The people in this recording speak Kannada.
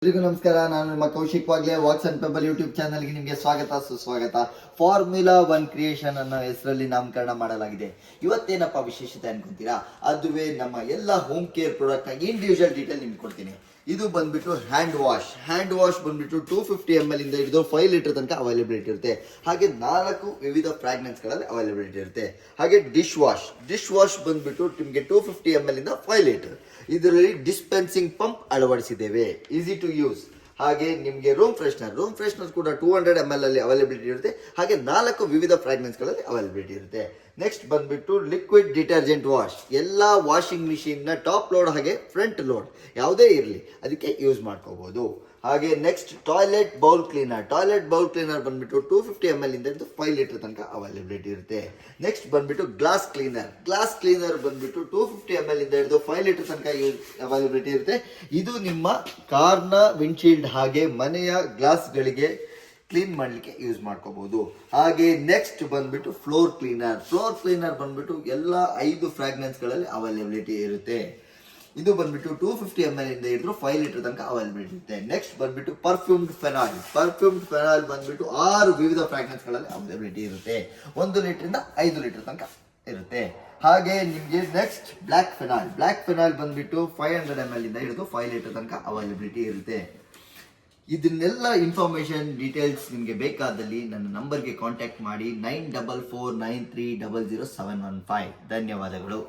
ಎಲ್ರಿಗೂ ನಮಸ್ಕಾರ. ನಾನು ನಿಮ್ಮ Kaushik Wagle. Walks and pebble YouTube ಚಾನಲ್ಗೆ ನಿಮಗೆ ಸ್ವಾಗತ ಸುಸ್ವಾಗತ. ಫಾರ್ಮುಲಾ 1 ಕ್ರಿಯೇಷನ್ ಅನ್ನೋ ಹೆಸರಲ್ಲಿ ನಾಮಕರಣ ಮಾಡಲಾಗಿದೆ. ಇವತ್ತೇನಪ್ಪ ವಿಶೇಷತೆ ಅನ್ಕೊಂತೀರಾ? ಅದುವೇ ನಮ್ಮ ಎಲ್ಲ home care product individual detail ನಿಮ್ಗೆ ಕೊಡ್ತೀನಿ. ಇದು ಬಂದ್ಬಿಟ್ಟು ಹ್ಯಾಂಡ್ ವಾಶ್ ಬಂದ್ಬಿಟ್ಟು 250 ml ಇಂದ ಹಿಡಿದು 5 ಲೀಟರ್ ತನಕ ಅವೈಲೇಬಿಲಿಟಿ ಇರುತ್ತೆ. ಹಾಗೆ 4 ವಿವಿಧ ಫ್ರಾಗ್ರೆನ್ಸ್ ಗಳಲ್ಲಿ ಅವೈಲೇಬಿಲಿಟಿ ಇರುತ್ತೆ. ಹಾಗೆ ಡಿಶ್ ವಾಶ್ ಬಂದ್ಬಿಟ್ಟು ನಿಮಗೆ 250 ml ಇಂದ 5 ಲೀಟರ್. ಇದರಲ್ಲಿ ಡಿಸ್ಪೆನ್ಸಿಂಗ್ ಪಂಪ್ ಅಳವಡಿಸಿದ್ದೇವೆ, ಈಸಿ ಟು ಯೂಸ್. ಹಾಗೆ ನಿಮಗೆ ರೂಮ್ ಫ್ರೆಶ್ನರ್ ಕೂಡ 200 ml ಅಲ್ಲಿ ಅವೈಲೇಬಿಲಿಟಿ ಇರುತ್ತೆ. ಹಾಗೆ 4 ವಿವಿಧ ಫ್ರಾಗ್ರೆನ್ಸ್ ಗಳಲ್ಲಿ ಅವೈಲೇಬಿಲಿಟಿ ಇರುತ್ತೆ. ನೆಕ್ಸ್ಟ್ ಬಂದ್ಬಿಟ್ಟು ಲಿಕ್ವಿಡ್ ಡಿಟರ್ಜೆಂಟ್ ವಾಶ್. ಎಲ್ಲ ವಾಷಿಂಗ್ ಮಿಷಿನ್ ನ ಟಾಪ್ ಲೋಡ್ ಹಾಗೆ ಫ್ರಂಟ್ ಲೋಡ್ ಯಾವುದೇ ಇರಲಿ ಅದಕ್ಕೆ ಯೂಸ್ ಮಾಡ್ಕೋಬಹುದು. ಹಾಗೆ ನೆಕ್ಸ್ಟ್ ಟಾಯ್ಲೆಟ್ ಬೌಲ್ ಕ್ಲೀನರ್ ಬಂದ್ಬಿಟ್ಟು 250 ml ಇಂದ 5 ಲೀಟರ್ ತನಕ ಅವೈಲೇಬಿಲಿಟಿ ಇರುತ್ತೆ. ನೆಕ್ಸ್ಟ್ ಬಂದ್ಬಿಟ್ಟು ಗ್ಲಾಸ್ ಕ್ಲೀನರ್ ಬಂದ್ಬಿಟ್ಟು 250 ml ಇಂದ ಹಿಡಿದು 5 ಲೀಟರ್ ತನಕ ಅವೈಲೇಬಿಲಿಟಿ ಇರುತ್ತೆ. ಇದು ನಿಮ್ಮ ಕಾರ್ನ ವಿಂಡ್ಶೀಲ್ಡ್ ಹಾಗೆ ಮನೆಯ ಗ್ಲಾಸ್ಗಳಿಗೆ ಕ್ಲೀನ್ ಮಾಡಲಿಕ್ಕೆ ಯೂಸ್ ಮಾಡ್ಕೋಬಹುದು. ಹಾಗೆ ನೆಕ್ಸ್ಟ್ ಬಂದ್ಬಿಟ್ಟು ಫ್ಲೋರ್ ಕ್ಲೀನರ್ ಬಂದ್ಬಿಟ್ಟು ಎಲ್ಲ 5 ಫ್ರಾಗ್ರೆನ್ಸ್ಗಳಲ್ಲಿ ಅವೈಲೇಬಿಲಿಟಿ ಇರುತ್ತೆ. ಇದು ಬಂದ್ಬಿಟ್ಟು 250 ml ಇಂದ ಹಿಡಿದು 5 ಲೀಟರ್ ತನಕ ಅವೈಲೇಬಿಲಿಟಿ ಇರುತ್ತೆ. ನೆಕ್ಸ್ಟ್ ಬಂದ್ಬಿಟ್ಟು ಪರ್ಫ್ಯೂಮ್ಡ್ ಫೆನಾಯಿಲ್ ಬಂದ್ಬಿಟ್ಟು 6 ವಿವಿಧ ಫ್ರಾಗ್ರೆನ್ಸ್ ಗಳಲ್ಲಿ ಅವೈಲೇಬಿಲಿಟಿ ಇರುತ್ತೆ. 1 ಲೀಟರ್ ಇಂದ 5 ಲೀಟರ್ ತನಕ ಇರುತ್ತೆ. ಹಾಗೆ ನಿಮಗೆ ನೆಕ್ಸ್ಟ್ ಬ್ಲ್ಯಾಕ್ ಫೆನಾಯಿಲ್ ಬಂದ್ಬಿಟ್ಟು 500 ml ಇಂದ ಹಿಡಿದು 5 ಲೀಟರ್ ತನಕ ಅವೈಲೇಬಿಲಿಟಿ ಇರುತ್ತೆ. ಇದನ್ನೆಲ್ಲ ಇನ್ಫಾರ್ಮೇಶನ್ ಡೀಟೇಲ್ಸ್ ನಿಮಗೆ ಬೇಕಾದಲ್ಲಿ ನನ್ನ ನಂಬರ್ಗೆ ಕಾಂಟ್ಯಾಕ್ಟ್ ಮಾಡಿ 9449300715. ಧನ್ಯವಾದಗಳು.